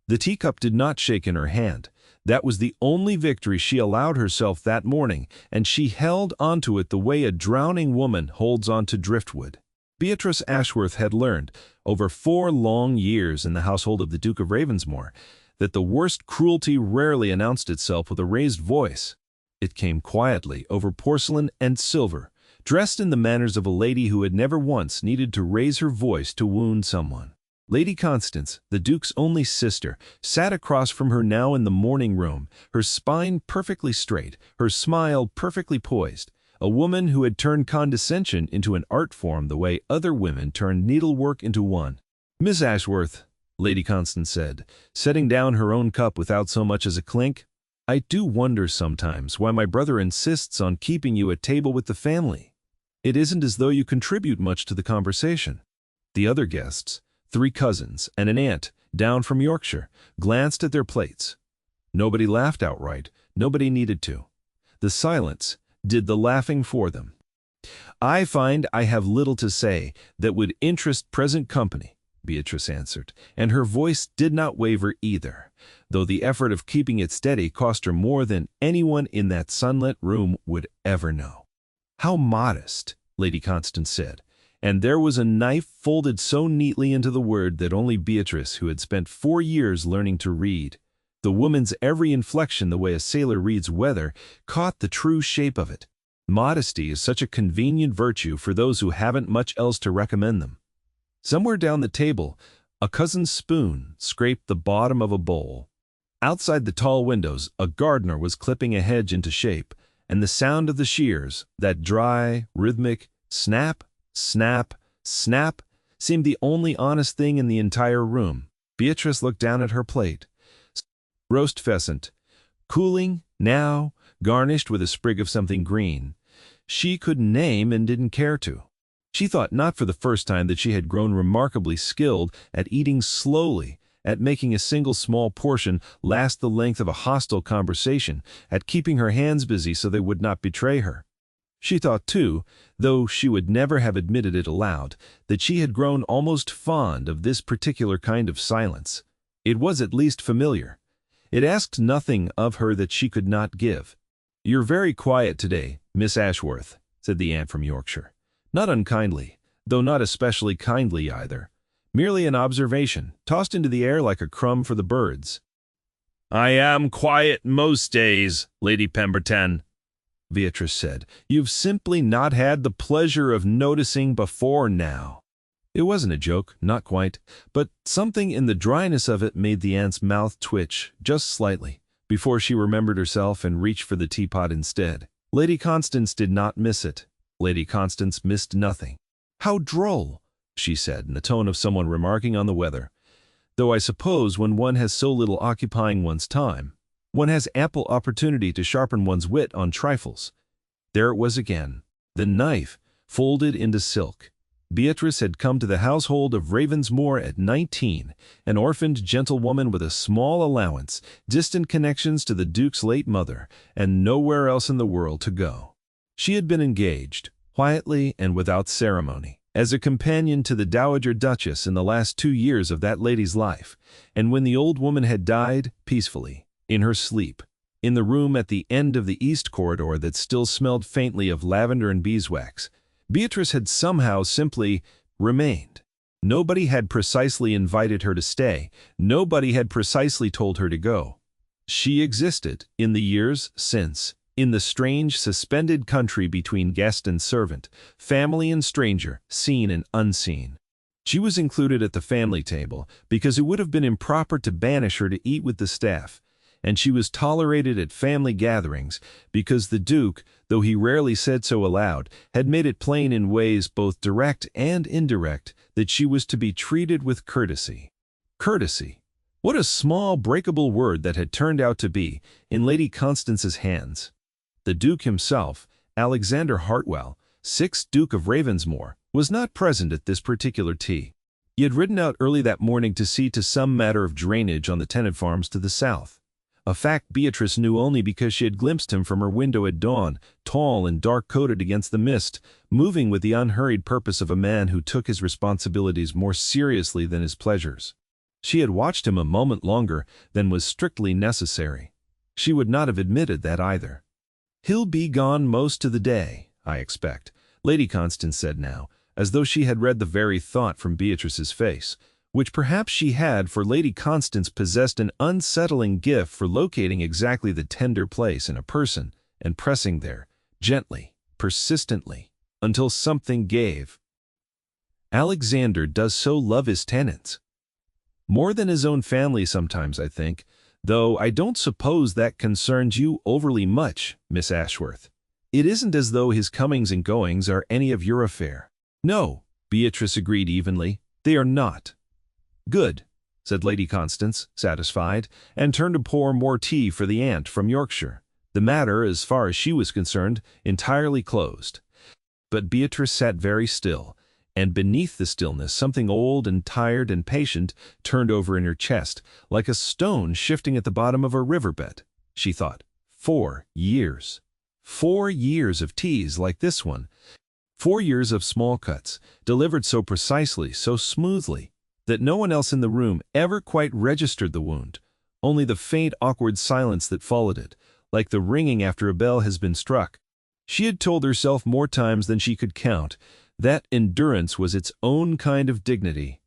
The teacup did not shake in her hand. That was the only victory she allowed herself that morning, and she held onto it the way a drowning woman holds onto driftwood. Beatrice Ashworth had learned, over 4 long years in the household of the Duke of Ravensmore, that the worst cruelty rarely announced itself with a raised voice. It came quietly, over porcelain and silver, dressed in the manners of a lady who had never once needed to raise her voice to wound someone. Lady Constance, the Duke's only sister, sat across from her now in the morning room, her spine perfectly straight, her smile perfectly poised, a woman who had turned condescension into an art form the way other women turned needlework into one. "Miss Ashworth," Lady Constance said, setting down her own cup without so much as a clink, "I do wonder sometimes why my brother insists on keeping you at table with the family. It isn't as though you contribute much to the conversation." The other guests, 3 cousins and an aunt, down from Yorkshire, glanced at their plates. Nobody laughed outright, nobody needed to. The silence did the laughing for them. "I find I have little to say that would interest present company," Beatrice answered, and her voice did not waver either, though the effort of keeping it steady cost her more than anyone in that sunlit room would ever know. "How modest," Lady Constance said, and there was a knife folded so neatly into the word that only Beatrice, who had spent 4 years learning to read the woman's every inflection the way a sailor reads weather, caught the true shape of it. Modesty is such a convenient virtue for those who haven't much else to recommend them. Somewhere down the table, a cousin's spoon scraped the bottom of a bowl. Outside the tall windows, a gardener was clipping a hedge into shape, and the sound of the shears, that dry, rhythmic snap, snap, snap, seemed the only honest thing in the entire room. Beatrice looked down at her plate. Roast pheasant, cooling, now, garnished with a sprig of something green. She couldn't name and didn't care to. She thought not for the first time that she had grown remarkably skilled at eating slowly, at making a single small portion last the length of a hostile conversation, at keeping her hands busy so they would not betray her. She thought, too, though she would never have admitted it aloud, that she had grown almost fond of this particular kind of silence. It was at least familiar. It asked nothing of her that she could not give. "You're very quiet today, Miss Ashworth," said the aunt from Yorkshire. Not unkindly, though not especially kindly either. Merely an observation, tossed into the air like a crumb for the birds. "I am quiet most days, Lady Pemberton," Beatrice said. "You've simply not had the pleasure of noticing before now." It wasn't a joke, not quite, but something in the dryness of it made the aunt's mouth twitch, just slightly, before she remembered herself and reached for the teapot instead. Lady Constance did not miss it. Lady Constance missed nothing. "How droll," she said in the tone of someone remarking on the weather. "Though I suppose when one has so little occupying one's time, one has ample opportunity to sharpen one's wit on trifles." There it was again, the knife, folded into silk. Beatrice had come to the household of Ravensmore at 19, an orphaned gentlewoman with a small allowance, distant connections to the Duke's late mother, and nowhere else in the world to go. She had been engaged, quietly and without ceremony, as a companion to the Dowager Duchess in the last 2 years of that lady's life, and when the old woman had died, peacefully, in her sleep, in the room at the end of the east corridor that still smelled faintly of lavender and beeswax, Beatrice had somehow simply remained. Nobody had precisely invited her to stay. Nobody had precisely told her to go. She existed, in the years since, in the strange, suspended country between guest and servant, family and stranger, seen and unseen. She was included at the family table because it would have been improper to banish her to eat with the staff, and she was tolerated at family gatherings because the Duke, though he rarely said so aloud, had made it plain in ways both direct and indirect that she was to be treated with courtesy. Courtesy. What a small, breakable word that had turned out to be in Lady Constance's hands. The Duke himself, Alexander Hartwell, 6th Duke of Ravensmore, was not present at this particular tea. He had ridden out early that morning to see to some matter of drainage on the tenant farms to the south. A fact Beatrice knew only because she had glimpsed him from her window at dawn, tall and dark-coated against the mist, moving with the unhurried purpose of a man who took his responsibilities more seriously than his pleasures. She had watched him a moment longer than was strictly necessary. She would not have admitted that either. "He'll be gone most of the day, I expect," Lady Constance said now, as though she had read the very thought from Beatrice's face, which perhaps she had, for Lady Constance possessed an unsettling gift for locating exactly the tender place in a person and pressing there, gently, persistently, until something gave. "Alexander does so love his tenants. More than his own family sometimes, I think, though I don't suppose that concerns you overly much, Miss Ashworth. It isn't as though his comings and goings are any of your affair." "No," Beatrice agreed evenly, "they are not." "Good," said Lady Constance, satisfied, and turned to pour more tea for the aunt from Yorkshire. The matter, as far as she was concerned, entirely closed. But Beatrice sat very still, and beneath the stillness something old and tired and patient turned over in her chest, like a stone shifting at the bottom of a riverbed. She thought, 4 years. 4 years of teas like this one. 4 years of small cuts, delivered so precisely, so smoothly, that no one else in the room ever quite registered the wound, only the faint, awkward silence that followed it, like the ringing after a bell has been struck. She had told herself more times than she could count that endurance was its own kind of dignity,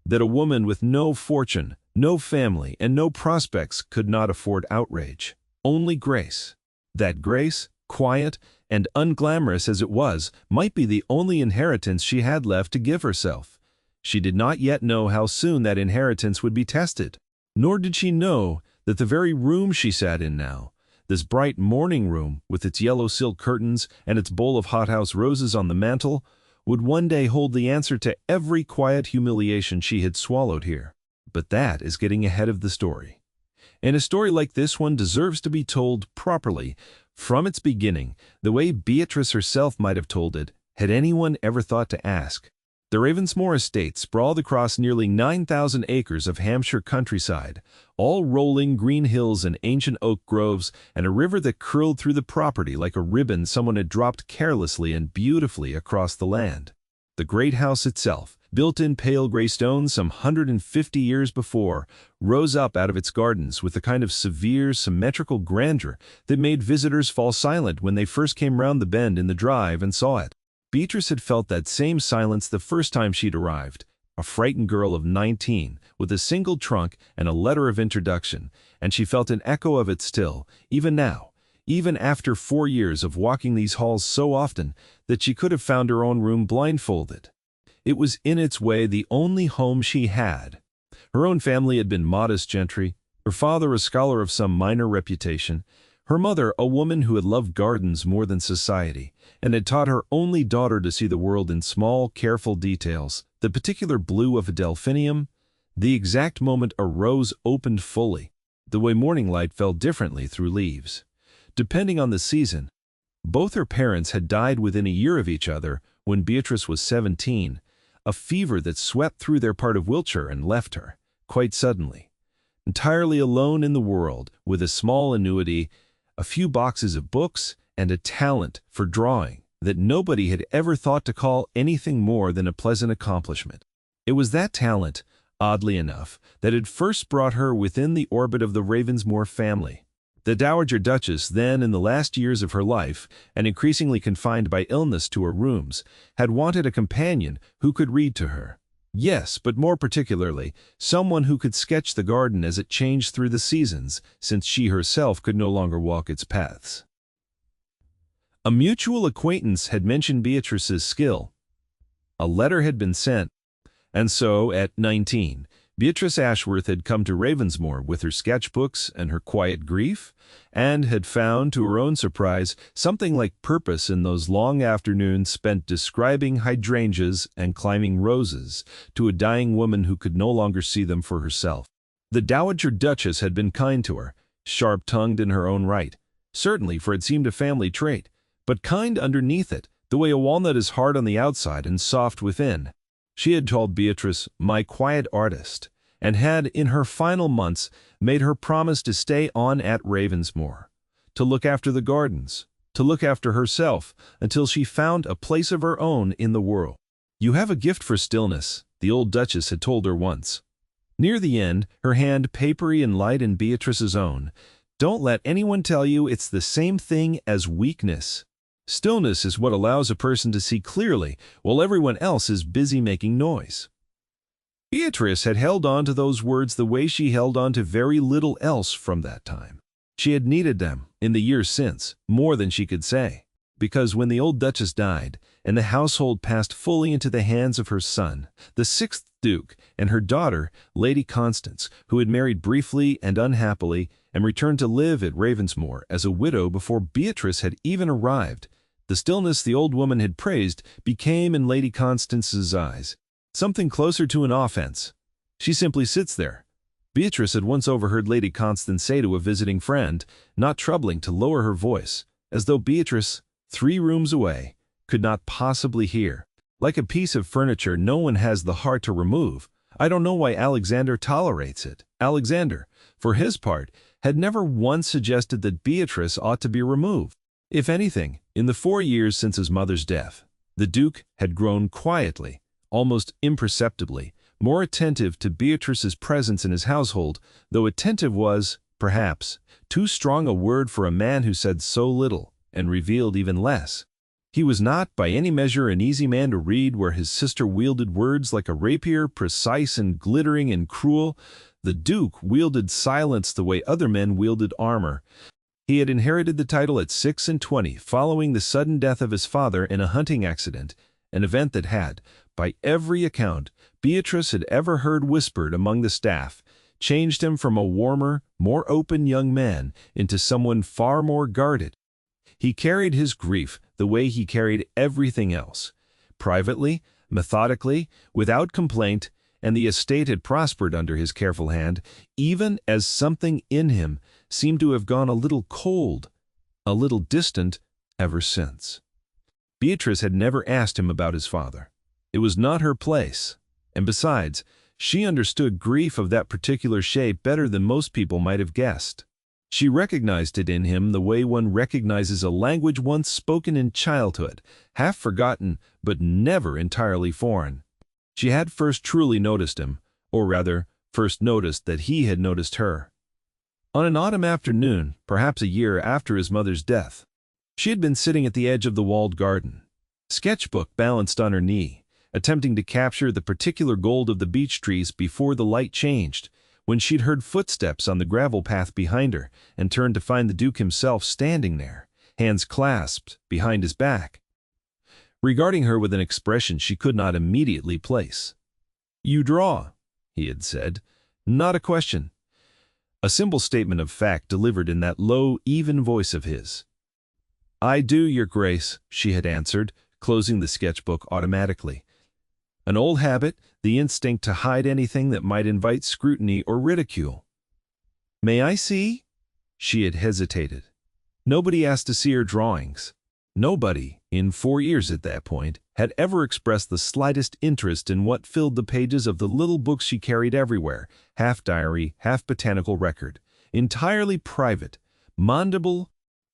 that a woman with no fortune, no family, and no prospects could not afford outrage, only grace. That grace, quiet and unglamorous as it was, might be the only inheritance she had left to give herself. She did not yet know how soon that inheritance would be tested, nor did she know that the very room she sat in now, this bright morning room with its yellow silk curtains and its bowl of hothouse roses on the mantel, would one day hold the answer to every quiet humiliation she had swallowed here. But that is getting ahead of the story. And a story like this one deserves to be told properly, from its beginning, the way Beatrice herself might have told it, had anyone ever thought to ask. The Ravensmore estate sprawled across nearly 9,000 acres of Hampshire countryside, all rolling green hills and ancient oak groves, and a river that curled through the property like a ribbon someone had dropped carelessly and beautifully across the land. The great house itself, built in pale gray stone some 150 years before, rose up out of its gardens with a kind of severe, symmetrical grandeur that made visitors fall silent when they first came round the bend in the drive and saw it. Beatrice had felt that same silence the first time she'd arrived, a frightened girl of 19, with a single trunk and a letter of introduction, and she felt an echo of it still, even now, even after 4 years of walking these halls so often that she could have found her own room blindfolded. It was in its way the only home she had. Her own family had been modest gentry, her father a scholar of some minor reputation, her mother a woman who had loved gardens more than society, and had taught her only daughter to see the world in small, careful details, the particular blue of a delphinium, the exact moment a rose opened fully, the way morning light fell differently through leaves. Depending on the season, both her parents had died within a year of each other when Beatrice was 17, a fever that swept through their part of Wiltshire and left her, quite suddenly, entirely alone in the world, with a small annuity, a few boxes of books, and a talent for drawing that nobody had ever thought to call anything more than a pleasant accomplishment. It was that talent, oddly enough, that had first brought her within the orbit of the Ravensmore family. The Dowager Duchess, then in the last years of her life, and increasingly confined by illness to her rooms, had wanted a companion who could read to her. Yes, but more particularly, someone who could sketch the garden as it changed through the seasons, since she herself could no longer walk its paths. A mutual acquaintance had mentioned Beatrice's skill. A letter had been sent, and so, at 19, Beatrice Ashworth had come to Ravensmore with her sketchbooks and her quiet grief, and had found, to her own surprise, something like purpose in those long afternoons spent describing hydrangeas and climbing roses to a dying woman who could no longer see them for herself. The Dowager Duchess had been kind to her, sharp-tongued in her own right, certainly, for it seemed a family trait, but kind underneath it, the way a walnut is hard on the outside and soft within. She had called Beatrice "my quiet artist," and had, in her final months, made her promise to stay on at Ravensmore, to look after the gardens, to look after herself, until she found a place of her own in the world. "You have a gift for stillness," the old Duchess had told her once. Near the end, her hand papery and light in Beatrice's own. Don't let anyone tell you it's the same thing as weakness. Stillness is what allows a person to see clearly while everyone else is busy making noise. Beatrice had held on to those words the way she held on to very little else from that time. She had needed them, in the years since, more than she could say, because when the old Duchess died, and the household passed fully into the hands of her son, the 6th Duke, and her daughter, Lady Constance, who had married briefly and unhappily and returned to live at Ravensmoor as a widow before Beatrice had even arrived, the stillness the old woman had praised became, in Lady Constance's eyes, something closer to an offense. She simply sits there. Beatrice had once overheard Lady Constance say to a visiting friend, not troubling to lower her voice, as though Beatrice, 3 rooms away, could not possibly hear. Like a piece of furniture no one has the heart to remove, I don't know why Alexander tolerates it. Alexander, for his part, had never once suggested that Beatrice ought to be removed. If anything, in the 4 years since his mother's death, the Duke had grown quietly, almost imperceptibly, more attentive to Beatrice's presence in his household, though attentive was, perhaps, too strong a word for a man who said so little and revealed even less. He was not by any measure an easy man to read, where his sister wielded words like a rapier, precise and glittering and cruel. The Duke wielded silence the way other men wielded armor. He had inherited the title at 26, following the sudden death of his father in a hunting accident, an event that had, by every account Beatrice had ever heard whispered among the staff, changed him from a warmer, more open young man into someone far more guarded. He carried his grief the way he carried everything else, privately, methodically, without complaint, and the estate had prospered under his careful hand, even as something in him seemed to have gone a little cold, a little distant, ever since. Beatrice had never asked him about his father. It was not her place, and besides, she understood grief of that particular shape better than most people might have guessed. She recognized it in him the way one recognizes a language once spoken in childhood, half forgotten but never entirely foreign. She had first truly noticed him, or rather, first noticed that he had noticed her. On an autumn afternoon, perhaps a year after his mother's death, she had been sitting at the edge of the walled garden, sketchbook balanced on her knee, attempting to capture the particular gold of the beech trees before the light changed, when she'd heard footsteps on the gravel path behind her and turned to find the Duke himself standing there, hands clasped behind his back, regarding her with an expression she could not immediately place. "You draw," he had said, not a question. A simple statement of fact delivered in that low, even voice of his. "I do, Your Grace," she had answered, closing the sketchbook automatically. An old habit, the instinct to hide anything that might invite scrutiny or ridicule. "May I see?" She had hesitated. Nobody asked to see her drawings. Nobody, in 4 years at that point, had ever expressed the slightest interest in what filled the pages of the little books she carried everywhere, half diary, half botanical record. Entirely private, mandible.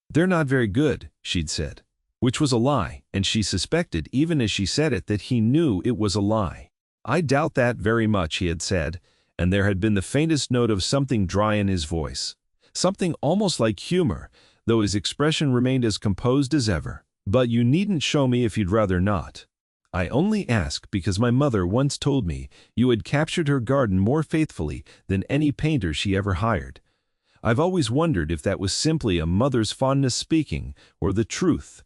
"They're not very good," she'd said. Which was a lie, and she suspected, even as she said it, that he knew it was a lie. "I doubt that very much," he had said, and there had been the faintest note of something dry in his voice, something almost like humor, though his expression remained as composed as ever. "But you needn't show me if you'd rather not. I only ask because my mother once told me you had captured her garden more faithfully than any painter she ever hired. I've always wondered if that was simply a mother's fondness speaking, or the truth."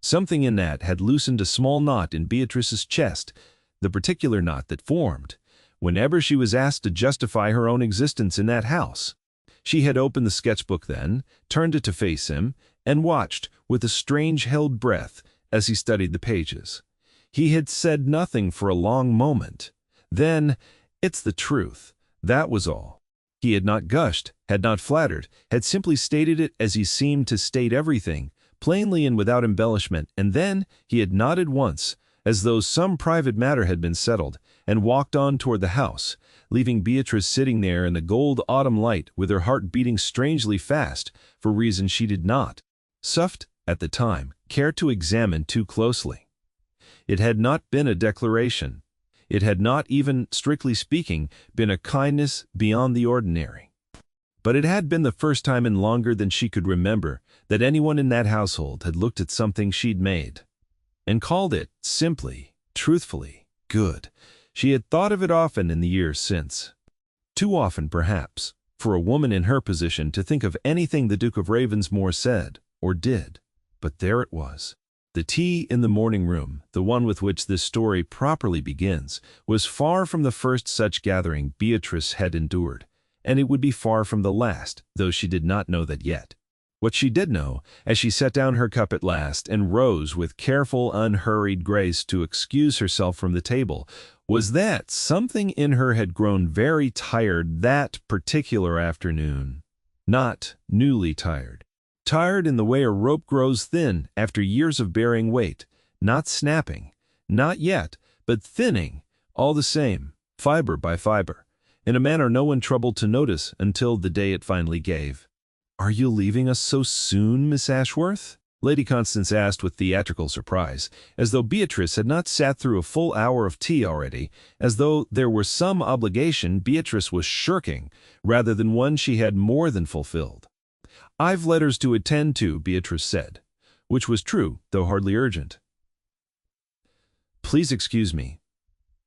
Something in that had loosened a small knot in Beatrice's chest, the particular knot that formed whenever she was asked to justify her own existence in that house. She had opened the sketchbook then, turned it to face him, and watched, with a strange held breath, as he studied the pages. He had said nothing for a long moment. Then, "It's the truth," that was all. He had not gushed, had not flattered, had simply stated it as he seemed to state everything, plainly and without embellishment, and then he had nodded once, as though some private matter had been settled, and walked on toward the house, leaving Beatrice sitting there in the gold autumn light with her heart beating strangely fast, for reasons she did not, suffed, at the time, care to examine too closely. It had not been a declaration. It had not even, strictly speaking, been a kindness beyond the ordinary. But it had been the first time in longer than she could remember that anyone in that household had looked at something she'd made and called it, simply, truthfully, good. She had thought of it often in the years since. Too often, perhaps, for a woman in her position to think of anything the Duke of Ravensmore said or did. But there it was. The tea in the morning room, the one with which this story properly begins, was far from the first such gathering Beatrice had endured, and it would be far from the last, though she did not know that yet. What she did know, as she set down her cup at last and rose with careful, unhurried grace to excuse herself from the table, was that something in her had grown very tired that particular afternoon. Not newly tired. Tired in the way a rope grows thin after years of bearing weight, not snapping, not yet, but thinning, all the same, fiber by fiber, in a manner no one troubled to notice until the day it finally gave. "Are you leaving us so soon, Miss Ashworth?" Lady Constance asked with theatrical surprise, as though Beatrice had not sat through a full hour of tea already, as though there were some obligation Beatrice was shirking, rather than one she had more than fulfilled. "I've letters to attend to," Beatrice said, which was true, though hardly urgent. "Please excuse me.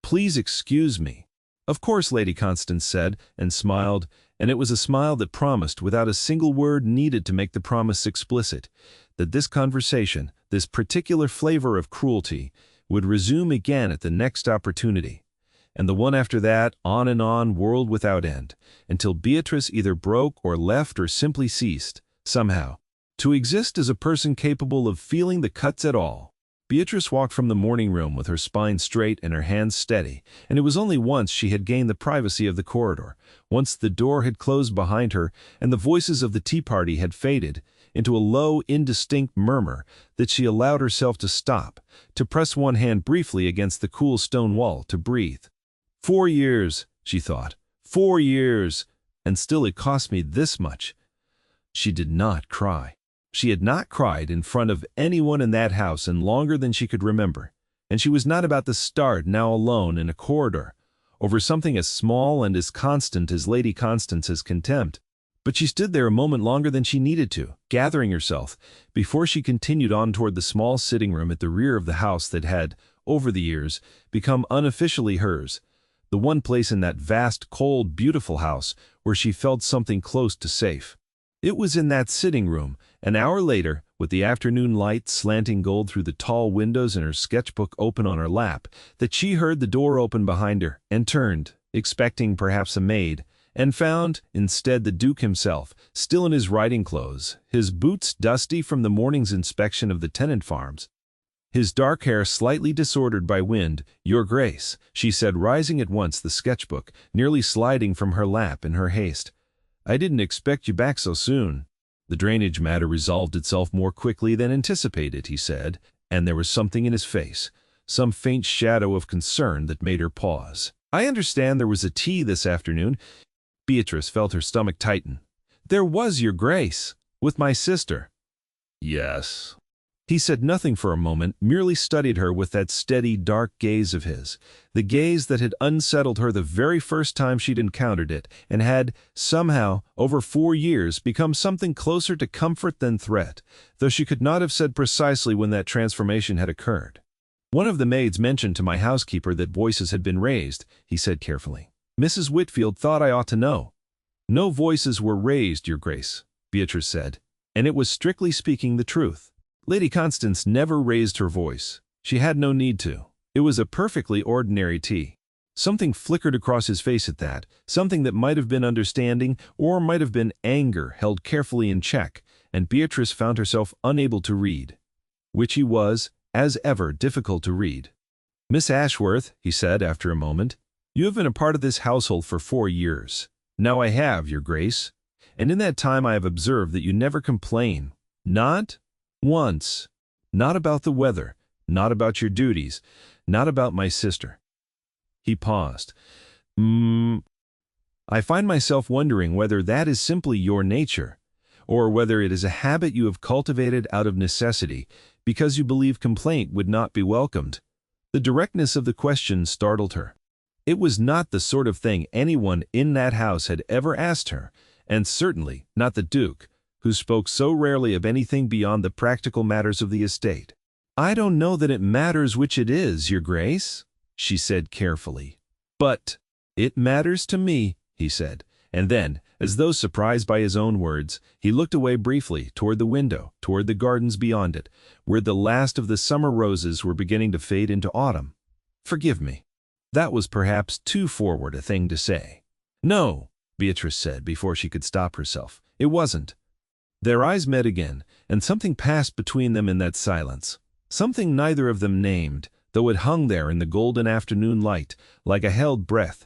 Please excuse me." "Of course," Lady Constance said, and smiled, and it was a smile that promised, without a single word needed to make the promise explicit, that this conversation, this particular flavor of cruelty, would resume again at the next opportunity, and the one after that, on and on, world without end, until Beatrice either broke or left or simply ceased, somehow, to exist as a person capable of feeling the cuts at all. Beatrice walked from the morning room with her spine straight and her hands steady, and it was only once she had gained the privacy of the corridor, once the door had closed behind her and the voices of the tea party had faded into a low, indistinct murmur, that she allowed herself to stop, to press one hand briefly against the cool stone wall to breathe. 4 years, she thought, 4 years, and still it cost me this much. She did not cry. She had not cried in front of anyone in that house in longer than she could remember, and she was not about to start now alone in a corridor, over something as small and as constant as Lady Constance's contempt. But she stood there a moment longer than she needed to, gathering herself, before she continued on toward the small sitting room at the rear of the house that had, over the years, become unofficially hers, the one place in that vast, cold, beautiful house where she felt something close to safe. It was in that sitting room, an hour later, with the afternoon light slanting gold through the tall windows and her sketchbook open on her lap, that she heard the door open behind her and turned, expecting perhaps a maid, and found, instead, the Duke himself, still in his riding clothes, his boots dusty from the morning's inspection of the tenant farms, his dark hair slightly disordered by wind. "Your Grace," she said, rising at once, the sketchbook nearly sliding from her lap in her haste. "I didn't expect you back so soon." The drainage matter resolved itself more quickly than anticipated, he said, and there was something in his face, some faint shadow of concern that made her pause. "I understand there was a tea this afternoon." Beatrice felt her stomach tighten. "There was, Your Grace, with my sister." "Yes." He said nothing for a moment, merely studied her with that steady, dark gaze of his, the gaze that had unsettled her the very first time she'd encountered it, and had, somehow, over 4 years, become something closer to comfort than threat, though she could not have said precisely when that transformation had occurred. "One of the maids mentioned to my housekeeper that voices had been raised," he said carefully. "Mrs. Whitfield thought I ought to know." "No voices were raised, Your Grace," Beatrice said, and it was strictly speaking the truth. Lady Constance never raised her voice. She had no need to. It was a perfectly ordinary tea. Something flickered across his face at that, something that might have been understanding or might have been anger held carefully in check, and Beatrice found herself unable to read, which he was, as ever, difficult to read. "Miss Ashworth," he said after a moment, "you have been a part of this household for 4 years. Now I have, Your Grace, and in that time I have observed that you never complain. Not once. Not about the weather, not about your duties, not about my sister." He paused. "I find myself wondering whether that is simply your nature, or whether it is a habit you have cultivated out of necessity, because you believe complaint would not be welcomed. The directness of the question startled her. It was not the sort of thing anyone in that house had ever asked her, and certainly not the Duke, who spoke so rarely of anything beyond the practical matters of the estate. "I don't know that it matters which it is, Your Grace," she said carefully. "But it matters to me," he said, and then, as though surprised by his own words, he looked away briefly toward the window, toward the gardens beyond it, where the last of the summer roses were beginning to fade into autumn. "Forgive me. That was perhaps too forward a thing to say." "No," Beatrice said before she could stop herself. "It wasn't." Their eyes met again, and something passed between them in that silence. Something neither of them named, though it hung there in the golden afternoon light, like a held breath.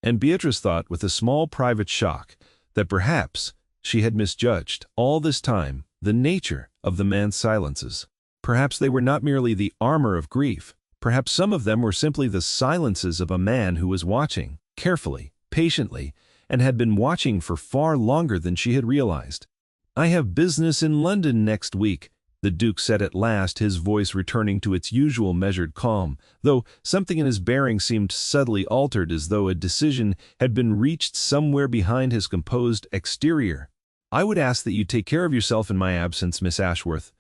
And Beatrice thought with a small private shock that perhaps she had misjudged, all this time, the nature of the man's silences. Perhaps they were not merely the armor of grief. Perhaps some of them were simply the silences of a man who was watching, carefully, patiently, and had been watching for far longer than she had realized. "I have business in London next week," the Duke said at last, his voice returning to its usual measured calm, though something in his bearing seemed subtly altered, as though a decision had been reached somewhere behind his composed exterior. "I would ask that you take care of yourself in my absence, Miss Ashworth.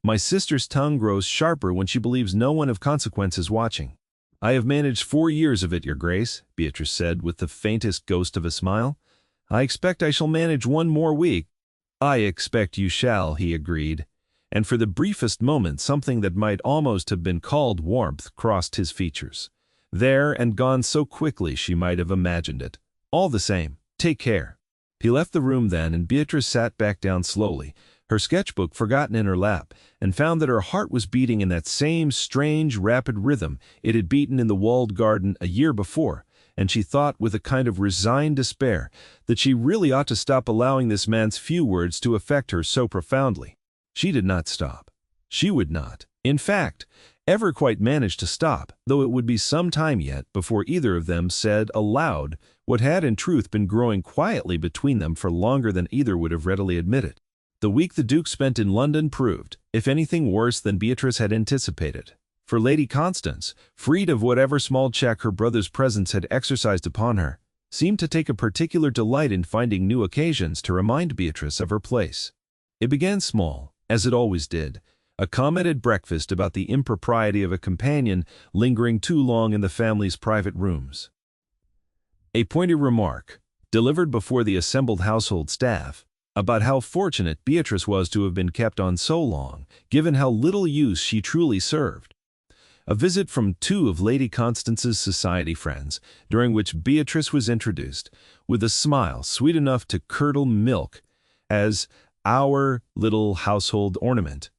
My sister's tongue grows sharper when she believes no one of consequence is watching." "I have managed 4 years of it, Your Grace," Beatrice said with the faintest ghost of a smile. "I expect I shall manage 1 more week." "I expect you shall," he agreed. And for the briefest moment something that might almost have been called warmth crossed his features. There and gone so quickly she might have imagined it. "All the same, take care." He left the room then, and Beatrice sat back down slowly, her sketchbook forgotten in her lap, and found that her heart was beating in that same strange, rapid rhythm it had beaten in the walled garden a year before, and she thought with a kind of resigned despair that she really ought to stop allowing this man's few words to affect her so profoundly. She did not stop. She would not, in fact, ever quite manage to stop, though it would be some time yet before either of them said aloud what had in truth been growing quietly between them for longer than either would have readily admitted. The week the Duke spent in London proved, if anything, worse than Beatrice had anticipated. For Lady Constance, freed of whatever small check her brother's presence had exercised upon her, seemed to take a particular delight in finding new occasions to remind Beatrice of her place. It began small, as it always did, a comment at breakfast about the impropriety of a companion lingering too long in the family's private rooms. A pointed remark, delivered before the assembled household staff, about how fortunate Beatrice was to have been kept on so long, given how little use she truly served. A visit from 2 of Lady Constance's society friends, during which Beatrice was introduced, with a smile sweet enough to curdle milk, as "our little household ornament."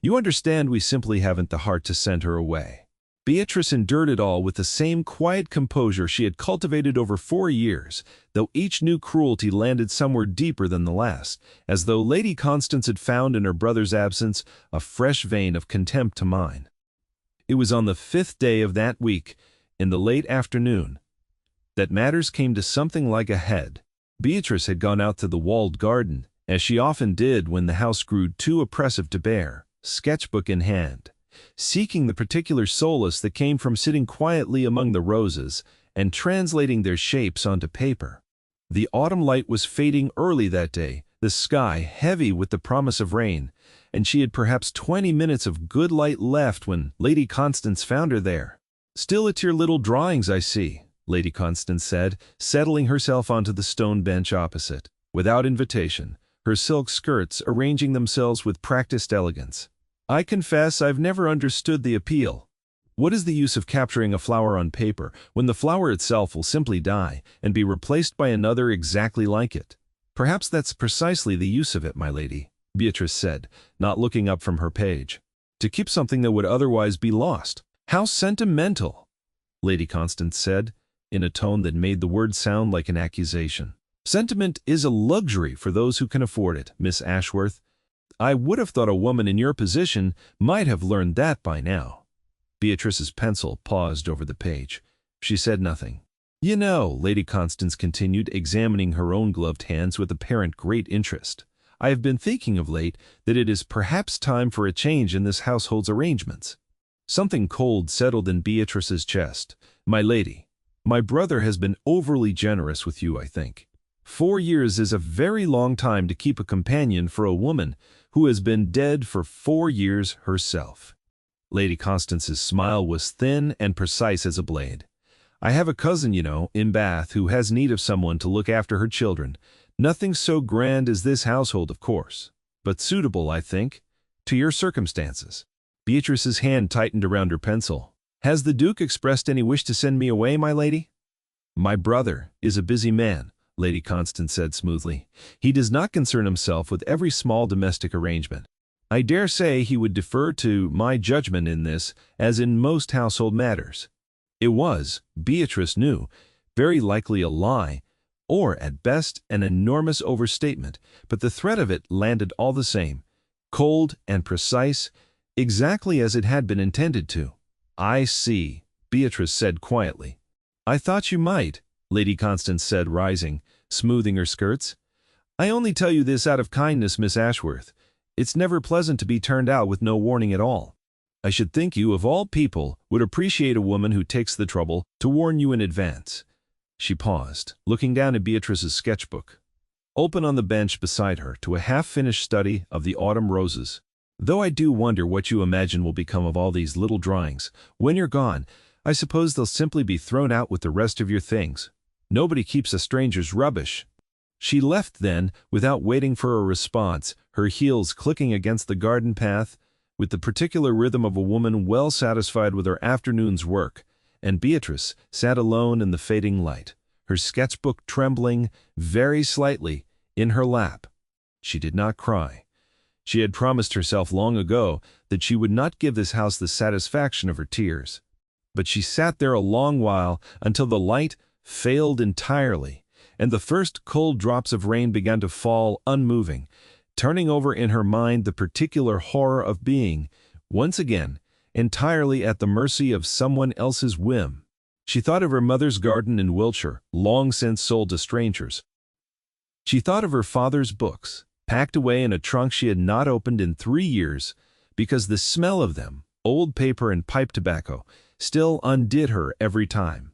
You understand, we simply haven't the heart to send her away. Beatrice endured it all with the same quiet composure she had cultivated over 4 years, though each new cruelty landed somewhere deeper than the last, as though Lady Constance had found in her brother's absence a fresh vein of contempt to mine. It was on the 5th day of that week, in the late afternoon, that matters came to something like a head. Beatrice had gone out to the walled garden, as she often did when the house grew too oppressive to bear, sketchbook in hand, seeking the particular solace that came from sitting quietly among the roses and translating their shapes onto paper. The autumn light was fading early that day, the sky heavy with the promise of rain, and she had perhaps 20 minutes of good light left when Lady Constance found her there. "Still at your little drawings, I see," Lady Constance said, settling herself onto the stone bench opposite, without invitation, her silk skirts arranging themselves with practiced elegance. "I confess I've never understood the appeal. What is the use of capturing a flower on paper when the flower itself will simply die and be replaced by another exactly like it?" "Perhaps that's precisely the use of it, my lady," Beatrice said, not looking up from her page. "To keep something that would otherwise be lost." "How sentimental," Lady Constance said, in a tone that made the word sound like an accusation. "Sentiment is a luxury for those who can afford it, Miss Ashworth. I would have thought a woman in your position might have learned that by now." Beatrice's pencil paused over the page. She said nothing. "You know," Lady Constance continued, examining her own gloved hands with apparent great interest, "I have been thinking of late that it is perhaps time for a change in this household's arrangements." Something cold settled in Beatrice's chest. "My lady, my brother has been overly generous with you, I think. 4 years is a very long time to keep a companion for a woman who has been dead for 4 years herself." Lady Constance's smile was thin and precise as a blade. "I have a cousin, you know, in Bath who has need of someone to look after her children. Nothing so grand as this household, of course, but suitable, I think, to your circumstances." Beatrice's hand tightened around her pencil. "Has the Duke expressed any wish to send me away, my lady?" "My brother is a busy man," Lady Constance said smoothly. "He does not concern himself with every small domestic arrangement. I dare say he would defer to my judgment in this, as in most household matters." It was, Beatrice knew, very likely a lie, or at best an enormous overstatement, but the threat of it landed all the same, cold and precise, exactly as it had been intended to. "I see," Beatrice said quietly. "I thought you might," Lady Constance said, rising, smoothing her skirts. "I only tell you this out of kindness, Miss Ashworth. It's never pleasant to be turned out with no warning at all. I should think you, of all people, would appreciate a woman who takes the trouble to warn you in advance." She paused, looking down at Beatrice's sketchbook, open on the bench beside her, to a half-finished study of the autumn roses. "Though I do wonder what you imagine will become of all these little drawings. When you're gone, I suppose they'll simply be thrown out with the rest of your things. Nobody keeps a stranger's rubbish." She left then, without waiting for a response, her heels clicking against the garden path, with the particular rhythm of a woman well satisfied with her afternoon's work, and Beatrice sat alone in the fading light, her sketchbook trembling, very slightly, in her lap. She did not cry. She had promised herself long ago that she would not give this house the satisfaction of her tears. But she sat there a long while, until the light failed entirely, and the first cold drops of rain began to fall unmoving, turning over in her mind the particular horror of being, once again, entirely at the mercy of someone else's whim. She thought of her mother's garden in Wiltshire, long since sold to strangers. She thought of her father's books, packed away in a trunk she had not opened in 3 years, because the smell of them, old paper and pipe tobacco, still undid her every time.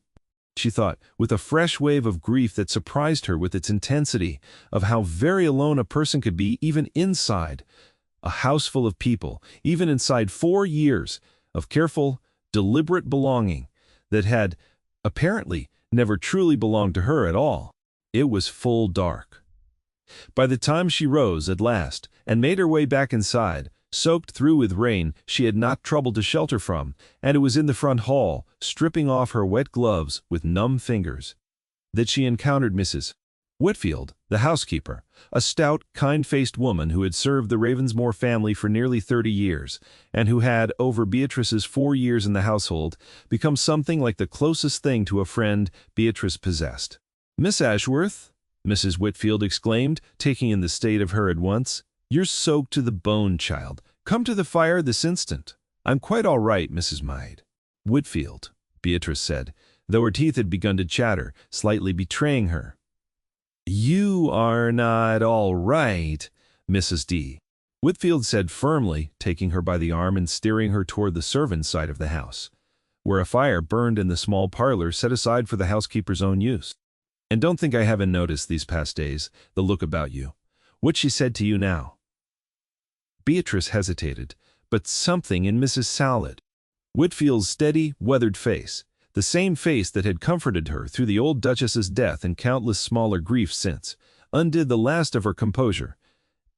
She thought, with a fresh wave of grief that surprised her with its intensity, of how very alone a person could be even inside a house full of people, even inside 4 years of careful, deliberate belonging that had, apparently, never truly belonged to her at all. It was full dark. By the time she rose at last and made her way back inside, soaked through with rain she had not troubled to shelter from, and it was in the front hall, stripping off her wet gloves with numb fingers, that she encountered Mrs. Whitfield, the housekeeper, a stout, kind-faced woman who had served the Ravensmore family for nearly 30 years, and who had, over Beatrice's 4 years in the household, become something like the closest thing to a friend Beatrice possessed. "Miss Ashworth," Mrs. Whitfield exclaimed, taking in the state of her at once, "you're soaked to the bone, child. Come to the fire this instant." "I'm quite all right, Mrs. Maid." "Whitfield," Beatrice said, though her teeth had begun to chatter, slightly betraying her. "You are not all right, Mrs. D." Whitfield said firmly, taking her by the arm and steering her toward the servants' side of the house, where a fire burned in the small parlor set aside for the housekeeper's own use. "And don't think I haven't noticed these past days the look about you. What she said to you now." Beatrice hesitated, but something in Mrs. Salad, Whitfield's steady, weathered face, the same face that had comforted her through the old Duchess's death and countless smaller griefs since, undid the last of her composure,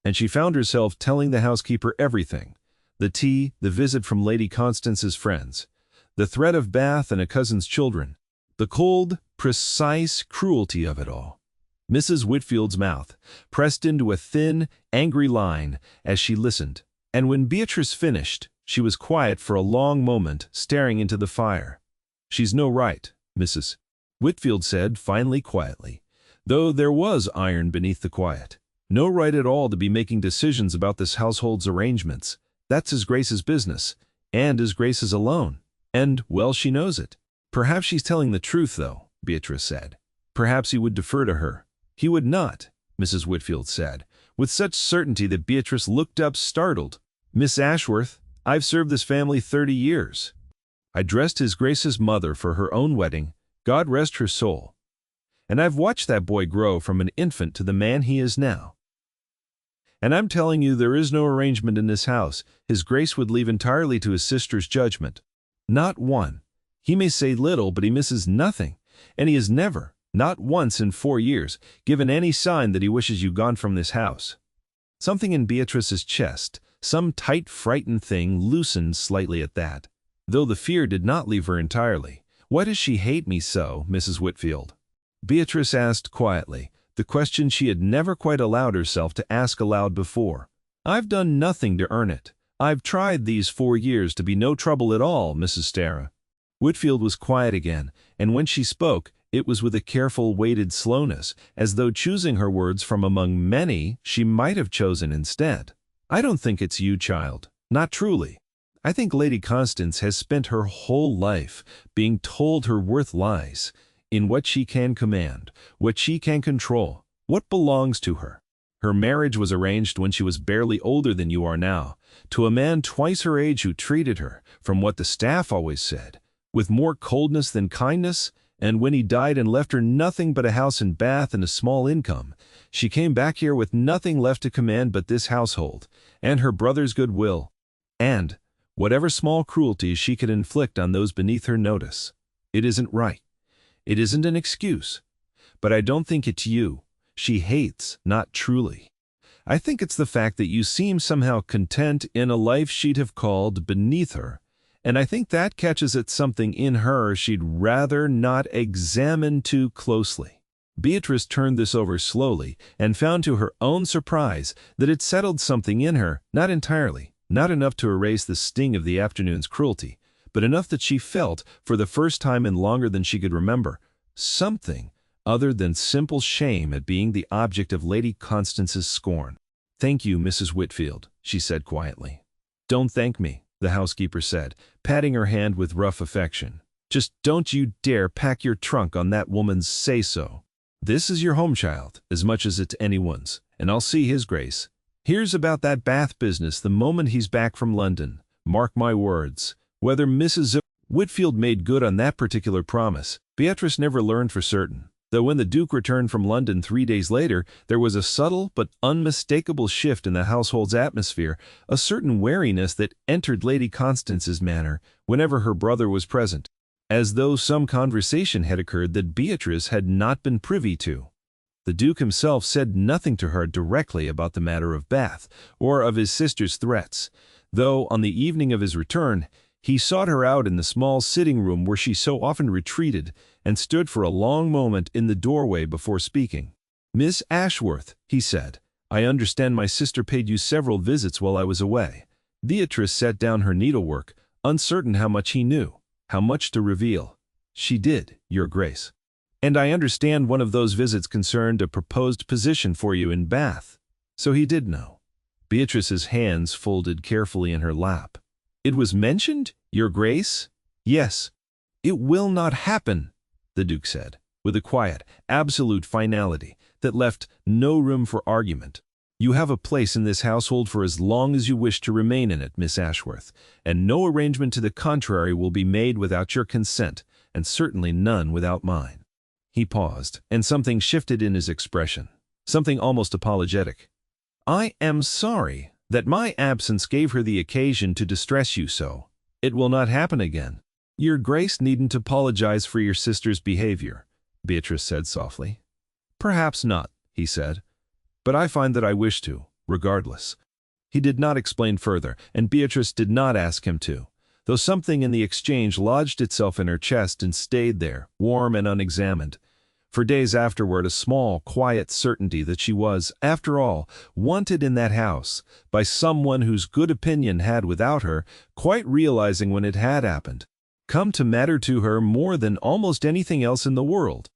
and she found herself telling the housekeeper everything: the tea, the visit from Lady Constance's friends, the threat of Bath and a cousin's children, the cold, precise cruelty of it all. Mrs. Whitfield's mouth pressed into a thin, angry line as she listened, and when Beatrice finished, she was quiet for a long moment, staring into the fire. "She's no right, Mrs. Whitfield said, finally quietly, though there was iron beneath the quiet. "No right at all to be making decisions about this household's arrangements. That's His Grace's business, and His Grace's alone, and, well, she knows it." "Perhaps she's telling the truth, though," Beatrice said. "Perhaps he would defer to her." "He would not," Mrs. Whitfield said, with such certainty that Beatrice looked up startled. "Miss Ashworth," I've served this family 30 years. I dressed His Grace's mother for her own wedding, God rest her soul. And I've watched that boy grow from an infant to the man he is now. And I'm telling you there is no arrangement in this house His Grace would leave entirely to his sister's judgment. Not one. He may say little, but he misses nothing, and he has never, not once in 4 years, given any sign that he wishes you gone from this house. Something in Beatrice's chest, some tight, frightened thing, loosened slightly at that, though the fear did not leave her entirely. Why does she hate me so, Mrs. Whitfield? Beatrice asked quietly, the question she had never quite allowed herself to ask aloud before. I've done nothing to earn it. I've tried these 4 years to be no trouble at all, Mrs. Starr. Whitfield was quiet again, and when she spoke, it was with a careful, weighted slowness, as though choosing her words from among many she might have chosen instead. I don't think it's you, child. Not truly. I think Lady Constance has spent her whole life being told her worth lies in what she can command, what she can control, what belongs to her. Her marriage was arranged when she was barely older than you are now, to a man twice her age who treated her, from what the staff always said, with more coldness than kindness, and when he died and left her nothing but a house in Bath and a small income, she came back here with nothing left to command but this household, and her brother's goodwill, and whatever small cruelties she could inflict on those beneath her notice. It isn't right. It isn't an excuse. But I don't think it's you. She hates, not truly. I think it's the fact that you seem somehow content in a life she'd have called beneath her, and I think that catches at something in her she'd rather not examine too closely. Beatrice turned this over slowly and found to her own surprise that it settled something in her, not entirely, not enough to erase the sting of the afternoon's cruelty, but enough that she felt, for the first time in longer than she could remember, something other than simple shame at being the object of Lady Constance's scorn. "Thank you, Mrs. Whitfield," she said quietly. "Don't thank me," the housekeeper said, patting her hand with rough affection. "Just don't you dare pack your trunk on that woman's say-so. This is your home, child, as much as it's anyone's, and I'll see His Grace. Here's about that Bath business the moment he's back from London. Mark my words. Whether Mrs. Whitfield made good on that particular promise, Beatrice never learned for certain, though when the Duke returned from London 3 days later, there was a subtle but unmistakable shift in the household's atmosphere, a certain wariness that entered Lady Constance's manner whenever her brother was present, as though some conversation had occurred that Beatrice had not been privy to. The Duke himself said nothing to her directly about the matter of Bath, or of his sister's threats, though on the evening of his return, he sought her out in the small sitting-room where she so often retreated, and stood for a long moment in the doorway before speaking. "Miss Ashworth," he said, "I understand my sister paid you several visits while I was away." Beatrice set down her needlework, uncertain how much he knew, how much to reveal. "She did, Your Grace. And I understand one of those visits concerned a proposed position for you in Bath." So he did know. Beatrice's hands folded carefully in her lap. "It was mentioned, Your Grace?" "Yes." "It will not happen," the Duke said, with a quiet, absolute finality that left no room for argument. "You have a place in this household for as long as you wish to remain in it, Miss Ashworth, and no arrangement to the contrary will be made without your consent, and certainly none without mine." He paused, and something shifted in his expression, something almost apologetic. "I am sorry that my absence gave her the occasion to distress you so. It will not happen again." "Your Grace needn't apologize for your sister's behavior," Beatrice said softly. "Perhaps not," he said, "but I find that I wish to, regardless." He did not explain further, and Beatrice did not ask him to, though something in the exchange lodged itself in her chest and stayed there, warm and unexamined. For days afterward, a small, quiet certainty that she was, after all, wanted in that house, by someone whose good opinion had, without her, quite realizing when it had happened, come to matter to her more than almost anything else in the world.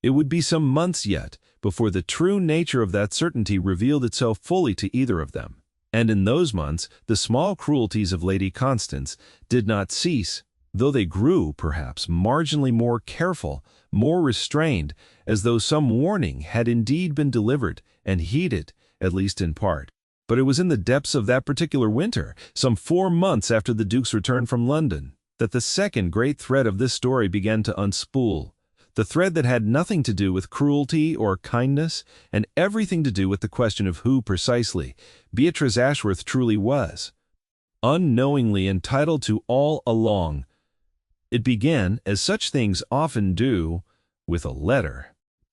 It would be some months yet before the true nature of that certainty revealed itself fully to either of them, and in those months the small cruelties of Lady Constance did not cease, though they grew, perhaps, marginally more careful, more restrained, as though some warning had indeed been delivered and heeded, at least in part. But it was in the depths of that particular winter, some 4 months after the Duke's return from London, that the second great thread of this story began to unspool. The thread that had nothing to do with cruelty or kindness, and everything to do with the question of who, precisely, Beatrice Ashworth truly was. Unknowingly entitled to all along. It began, as such things often do, with a letter.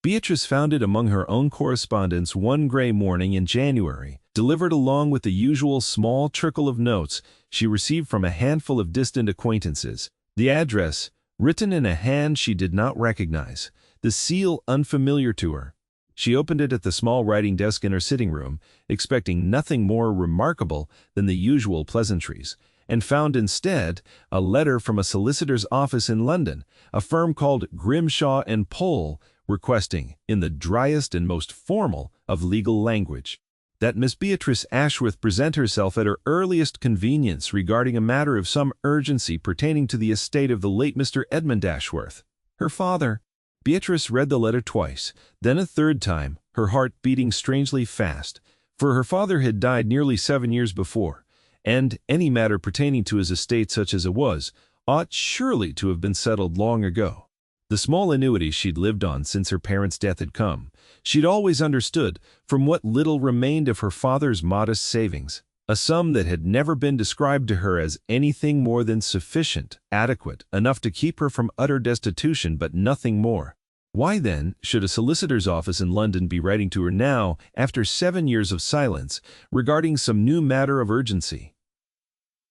Beatrice found it among her own correspondence one gray morning in January, delivered along with the usual small trickle of notes she received from a handful of distant acquaintances. The address, written in a hand she did not recognize, the seal unfamiliar to her. She opened it at the small writing desk in her sitting room, expecting nothing more remarkable than the usual pleasantries, and found instead a letter from a solicitor's office in London, a firm called Grimshaw & Pole, requesting, in the driest and most formal of legal language, that Miss Beatrice Ashworth present herself at her earliest convenience regarding a matter of some urgency pertaining to the estate of the late Mr. Edmund Ashworth, her father. Beatrice read the letter twice, then a third time, her heart beating strangely fast, for her father had died nearly 7 years before, and any matter pertaining to his estate, such as it was, ought surely to have been settled long ago. The small annuity she'd lived on since her parents' death had come, she'd always understood, from what little remained of her father's modest savings, a sum that had never been described to her as anything more than sufficient, adequate, enough to keep her from utter destitution, but nothing more. Why, then, should a solicitor's office in London be writing to her now, after 7 years of silence, regarding some new matter of urgency?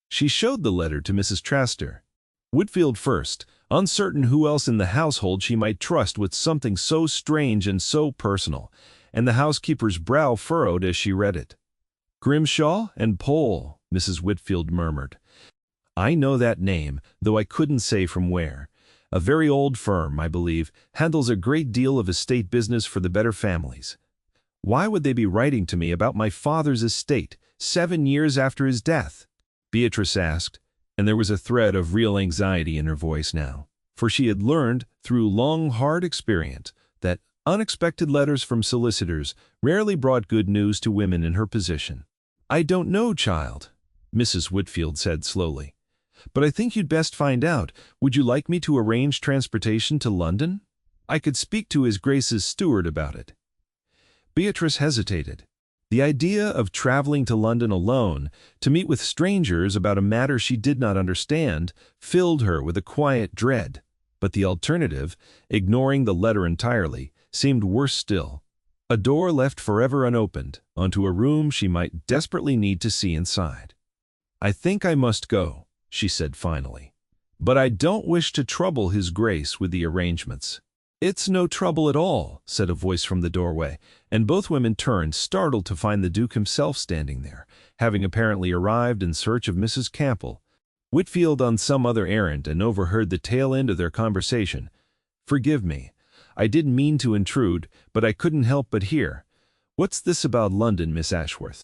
She showed the letter to Mrs. Traster. Whitfield first, uncertain who else in the household she might trust with something so strange and so personal, and the housekeeper's brow furrowed as she read it. "Grimshaw & Pole," Mrs. Whitfield murmured. "I know that name, though I couldn't say from where. A very old firm, I believe, handles a great deal of estate business for the better families. Why would they be writing to me about my father's estate, 7 years after his death?" Beatrice asked, and there was a thread of real anxiety in her voice now, for she had learned, through long, hard experience, that unexpected letters from solicitors rarely brought good news to women in her position. "I don't know, child," Mrs. Whitfield said slowly, "but I think you'd best find out. Would you like me to arrange transportation to London? I could speak to His Grace's steward about it." Beatrice hesitated. The idea of traveling to London alone, to meet with strangers about a matter she did not understand, filled her with a quiet dread. But the alternative, ignoring the letter entirely, seemed worse still. A door left forever unopened, onto a room she might desperately need to see inside. "I think I must go," she said finally. "But I don't wish to trouble His Grace with the arrangements." "It's no trouble at all," said a voice from the doorway, and both women turned, startled to find the Duke himself standing there, having apparently arrived in search of Mrs. Campbell. Whitfield on some other errand, and overheard the tail end of their conversation. "Forgive me. I didn't mean to intrude, but I couldn't help but hear. What's this about London, Miss Ashworth?"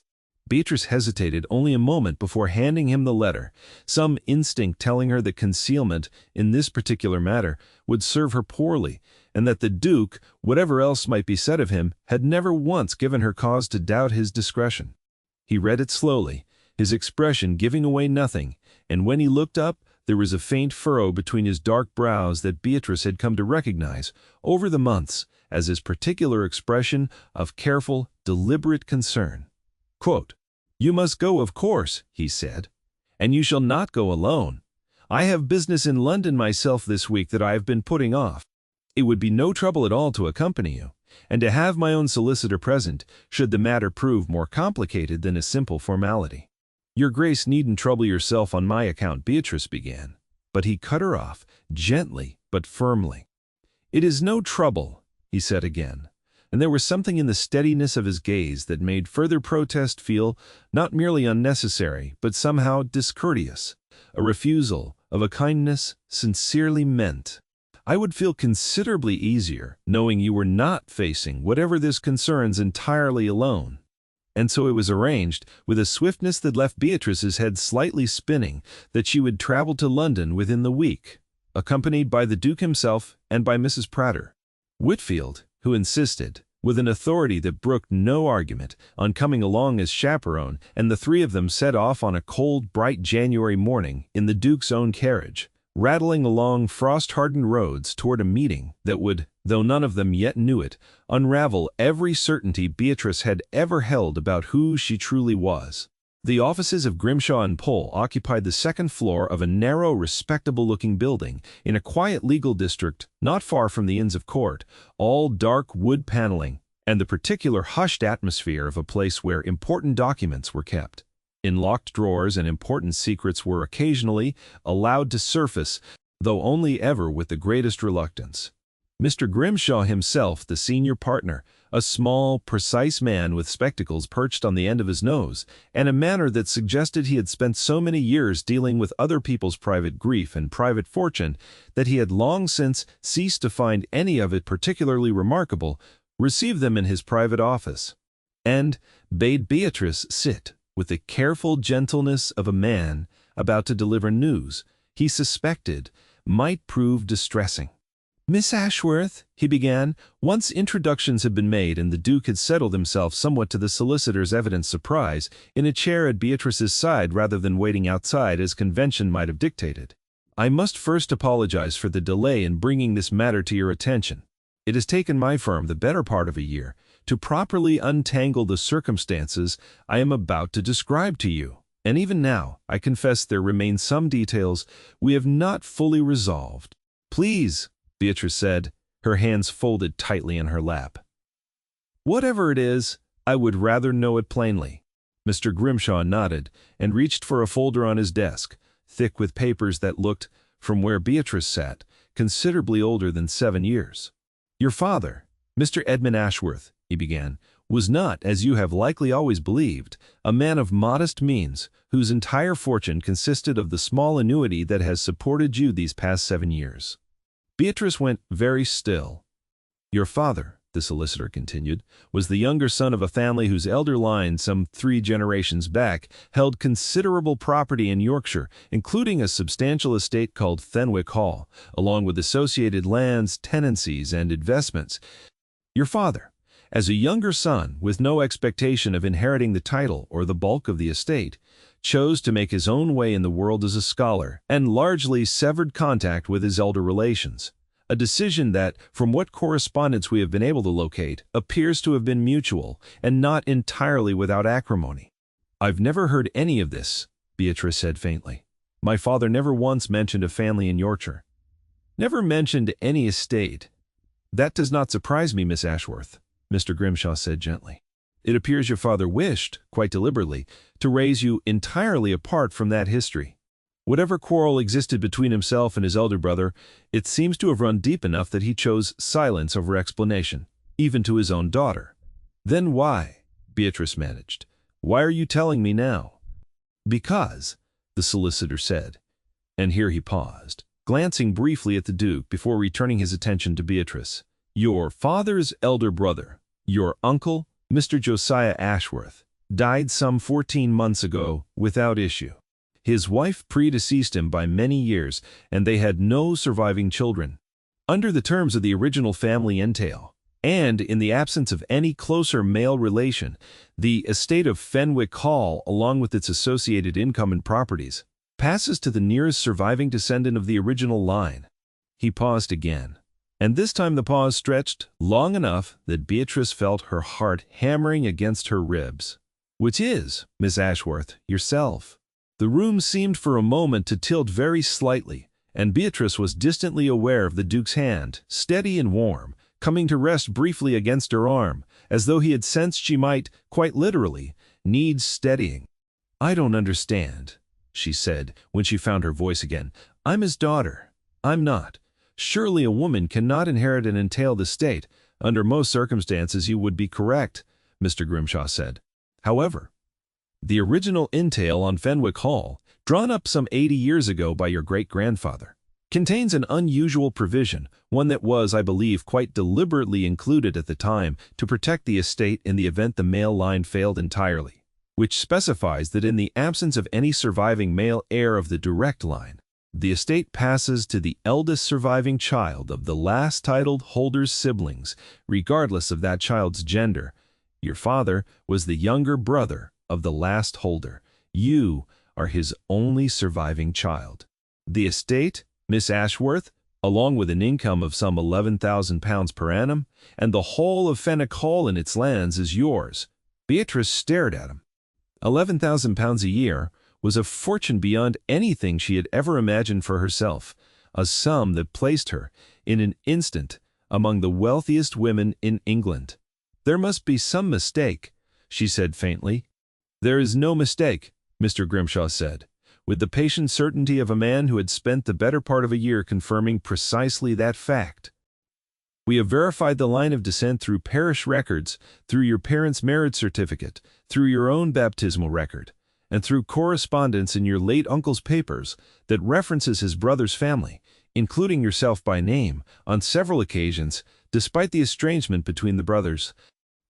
Beatrice hesitated only a moment before handing him the letter, some instinct telling her that concealment, in this particular matter, would serve her poorly, and that the Duke, whatever else might be said of him, had never once given her cause to doubt his discretion. He read it slowly, his expression giving away nothing, and when he looked up, there was a faint furrow between his dark brows that Beatrice had come to recognize, over the months, as his particular expression of careful, deliberate concern. Quote, "You must go, of course," he said, "and you shall not go alone. I have business in London myself this week that I have been putting off. It would be no trouble at all to accompany you, and to have my own solicitor present, should the matter prove more complicated than a simple formality." "Your Grace needn't trouble yourself on my account," Beatrice began, but he cut her off, gently but firmly. "It is no trouble," he said again, and there was something in the steadiness of his gaze that made further protest feel not merely unnecessary, but somehow discourteous, a refusal of a kindness sincerely meant. "I would feel considerably easier knowing you were not facing whatever this concerns entirely alone." And so it was arranged, with a swiftness that left Beatrice's head slightly spinning, that she would travel to London within the week, accompanied by the Duke himself and by Mrs. Prater. Whitfield, who insisted, with an authority that brooked no argument, on coming along as chaperone, and the three of them set off on a cold, bright January morning in the Duke's own carriage, rattling along frost-hardened roads toward a meeting that would, though none of them yet knew it, unravel every certainty Beatrice had ever held about who she truly was. The offices of Grimshaw and Pole occupied the second floor of a narrow, respectable-looking building in a quiet legal district not far from the Inns of Court, all dark wood paneling, and the particular hushed atmosphere of a place where important documents were kept. In locked drawers and important secrets were occasionally allowed to surface, though only ever with the greatest reluctance. Mr. Grimshaw himself, the senior partner, a small, precise man with spectacles perched on the end of his nose, and a manner that suggested he had spent so many years dealing with other people's private grief and private fortune that he had long since ceased to find any of it particularly remarkable, received them in his private office, and bade Beatrice sit with the careful gentleness of a man about to deliver news he suspected might prove distressing. "Miss Ashworth," he began, once introductions had been made and the Duke had settled himself somewhat to the solicitor's evident surprise, in a chair at Beatrice's side rather than waiting outside as convention might have dictated. "I must first apologize for the delay in bringing this matter to your attention. It has taken my firm the better part of a year to properly untangle the circumstances I am about to describe to you, and even now, I confess there remain some details we have not fully resolved." "Please," Beatrice said, her hands folded tightly in her lap. "Whatever it is, I would rather know it plainly." Mr. Grimshaw nodded and reached for a folder on his desk, thick with papers that looked, from where Beatrice sat, considerably older than 7 years. "Your father, Mr. Edmund Ashworth," he began, "was not, as you have likely always believed, a man of modest means, whose entire fortune consisted of the small annuity that has supported you these past 7 years. Beatrice went very still. "Your father," the solicitor continued, "was the younger son of a family whose elder line, some 3 generations back, held considerable property in Yorkshire, including a substantial estate called Fenwick Hall, along with associated lands, tenancies, and investments. Your father, as a younger son with no expectation of inheriting the title or the bulk of the estate, chose to make his own way in the world as a scholar, and largely severed contact with his elder relations, a decision that, from what correspondence we have been able to locate, appears to have been mutual, and not entirely without acrimony." "I've never heard any of this," Beatrice said faintly. "My father never once mentioned a family in Yorkshire. Never mentioned any estate." "That does not surprise me, Miss Ashworth," Mr. Grimshaw said gently. "It appears your father wished, quite deliberately, to raise you entirely apart from that history. Whatever quarrel existed between himself and his elder brother, it seems to have run deep enough that he chose silence over explanation, even to his own daughter." "Then why?" Beatrice managed. "Why are you telling me now?" "Because," the solicitor said, and here he paused, glancing briefly at the Duke before returning his attention to Beatrice, "your father's elder brother, your uncle, Mr. Josiah Ashworth, died some 14 months ago without issue. His wife predeceased him by many years, and they had no surviving children. Under the terms of the original family entail, and in the absence of any closer male relation, the estate of Fenwick Hall, along with its associated income and properties, passes to the nearest surviving descendant of the original line." He paused again, and this time the pause stretched long enough that Beatrice felt her heart hammering against her ribs. "Which is, Miss Ashworth, yourself." The room seemed for a moment to tilt very slightly, and Beatrice was distantly aware of the Duke's hand, steady and warm, coming to rest briefly against her arm, as though he had sensed she might, quite literally, need steadying. "I don't understand," she said, when she found her voice again. "I'm his daughter. I'm not. Surely a woman cannot inherit an entailed estate." "Under most circumstances you would be correct," Mr. Grimshaw said. "However, the original entail on Fenwick Hall, drawn up some 80 years ago by your great-grandfather, contains an unusual provision, one that was, I believe, quite deliberately included at the time to protect the estate in the event the male line failed entirely, which specifies that in the absence of any surviving male heir of the direct line, The estate passes to the eldest surviving child of the last titled holder's siblings, regardless of that child's gender. Your father was the younger brother of the last holder. You are his only surviving child. The estate, Miss Ashworth, along with an income of some £11,000 per annum, and the whole of Fenwick Hall and its lands is yours. Beatrice stared at him. £11,000 a year was a fortune beyond anything she had ever imagined for herself, a sum that placed her, in an instant, among the wealthiest women in England. "There must be some mistake," she said faintly. "There is no mistake," Mr. Grimshaw said, with the patient certainty of a man who had spent the better part of a year confirming precisely that fact. "We have verified the line of descent through parish records, through your parents' marriage certificate, through your own baptismal record, and through correspondence in your late uncle's papers that references his brother's family, including yourself by name, on several occasions, despite the estrangement between the brothers.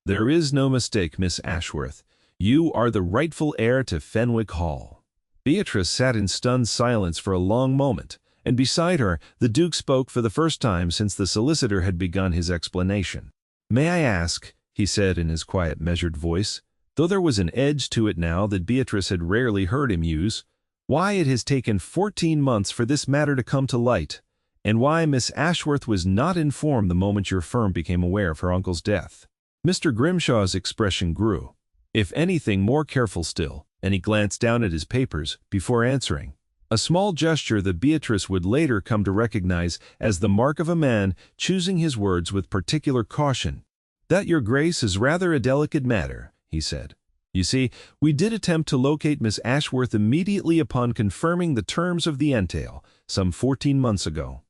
There is no mistake, Miss Ashworth. You are the rightful heir to Fenwick Hall." Beatrice sat in stunned silence for a long moment, and beside her the Duke spoke for the first time since the solicitor had begun his explanation. "May I ask," he said in his quiet, measured voice, though there was an edge to it now that Beatrice had rarely heard him use, "why it has taken 14 months for this matter to come to light, and why Miss Ashworth was not informed the moment your firm became aware of her uncle's death?" Mr. Grimshaw's expression grew, if anything more careful still, and he glanced down at his papers before answering, a small gesture that Beatrice would later come to recognize as the mark of a man choosing his words with particular caution. "That, your grace, is rather a delicate matter," he said. "You see, we did attempt to locate Miss Ashworth immediately upon confirming the terms of the entail, some 14 months ago.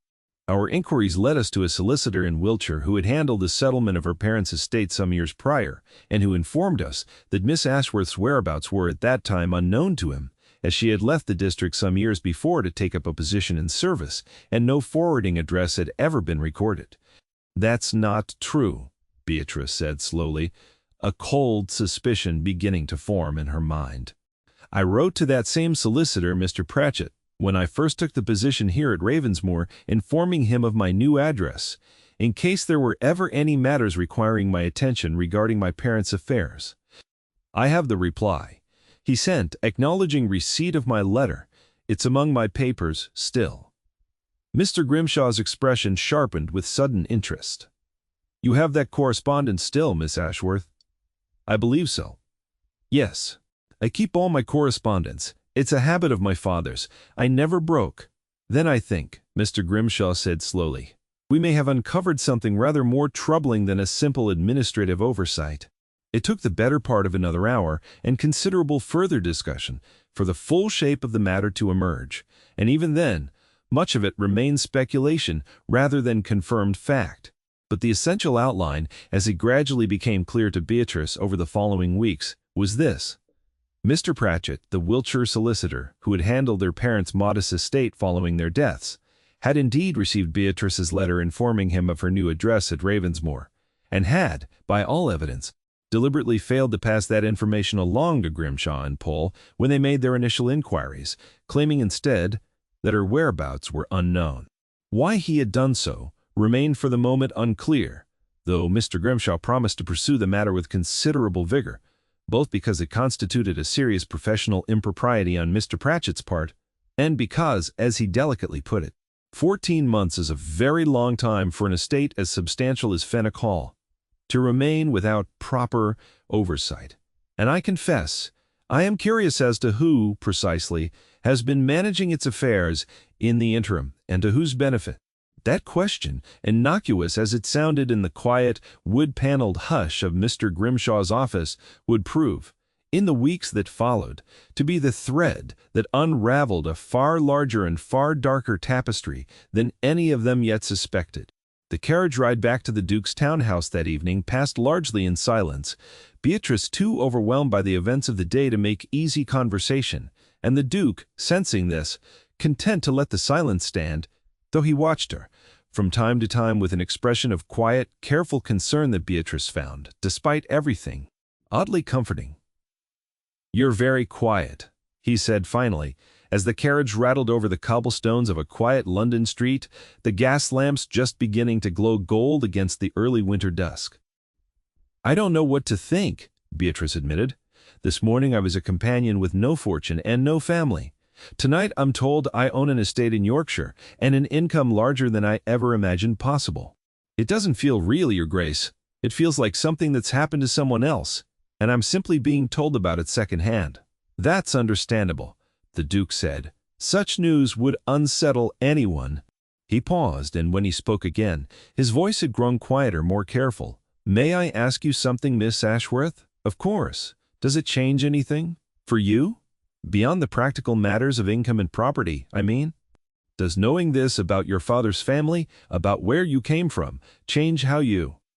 Our inquiries led us to a solicitor in Wiltshire who had handled the settlement of her parents' estate some years prior, and who informed us that Miss Ashworth's whereabouts were at that time unknown to him, as she had left the district some years before to take up a position in service, and no forwarding address had ever been recorded." "That's not true," Beatrice said slowly, a cold suspicion beginning to form in her mind. "I wrote to that same solicitor, Mr. Pratchett, when I first took the position here at Ravensmoor, informing him of my new address, in case there were ever any matters requiring my attention regarding my parents' affairs. I have the reply. He sent, acknowledging receipt of my letter. It's among my papers still." Mr. Grimshaw's expression sharpened with sudden interest. "You have that correspondence still, Miss Ashworth?" "I believe so." "Yes. I keep all my correspondence. It's a habit of my father's. I never broke." "Then I think," Mr. Grimshaw said slowly, "we may have uncovered something rather more troubling than a simple administrative oversight." It took the better part of another hour and considerable further discussion for the full shape of the matter to emerge, and even then, much of it remained speculation rather than confirmed fact. But the essential outline, as it gradually became clear to Beatrice over the following weeks, was this. Mr. Pratchett, the Wiltshire solicitor, who had handled their parents' modest estate following their deaths, had indeed received Beatrice's letter informing him of her new address at Ravensmoor, and had, by all evidence, deliberately failed to pass that information along to Grimshaw and Pole when they made their initial inquiries, claiming instead that her whereabouts were unknown. Why he had done so remained for the moment unclear, though Mr. Grimshaw promised to pursue the matter with considerable vigor, both because it constituted a serious professional impropriety on Mr. Pratchett's part, and because, as he delicately put it, 14 months is a very long time for an estate as substantial as Fenwick Hall to remain without proper oversight. And I confess, I am curious as to who, precisely, has been managing its affairs in the interim, and to whose benefit. That question, innocuous as it sounded in the quiet, wood-paneled hush of Mr. Grimshaw's office, would prove, in the weeks that followed, to be the thread that unraveled a far larger and far darker tapestry than any of them yet suspected. The carriage ride back to the Duke's townhouse that evening passed largely in silence, Beatrice too overwhelmed by the events of the day to make easy conversation, and the Duke, sensing this, content to let the silence stand, though he watched her, from time to time with an expression of quiet, careful concern that Beatrice found, despite everything, oddly comforting. "You're very quiet," he said finally, As the carriage rattled over the cobblestones of a quiet London street, the gas lamps just beginning to glow gold against the early winter dusk. "I don't know what to think," Beatrice admitted. "This morning I was a companion with no fortune and no family. Tonight I'm told I own an estate in Yorkshire and an income larger than I ever imagined possible. It doesn't feel real, Your Grace. It feels like something that's happened to someone else, and I'm simply being told about it secondhand." "That's understandable," the Duke said. "Such news would unsettle anyone." He paused, and when he spoke again, his voice had grown quieter, more careful. "May I ask you something, Miss Ashworth?" "Of course. Does it change anything? For you? Beyond the practical matters of income and property, I mean? Does knowing this about your father's family, about where you came from, change how you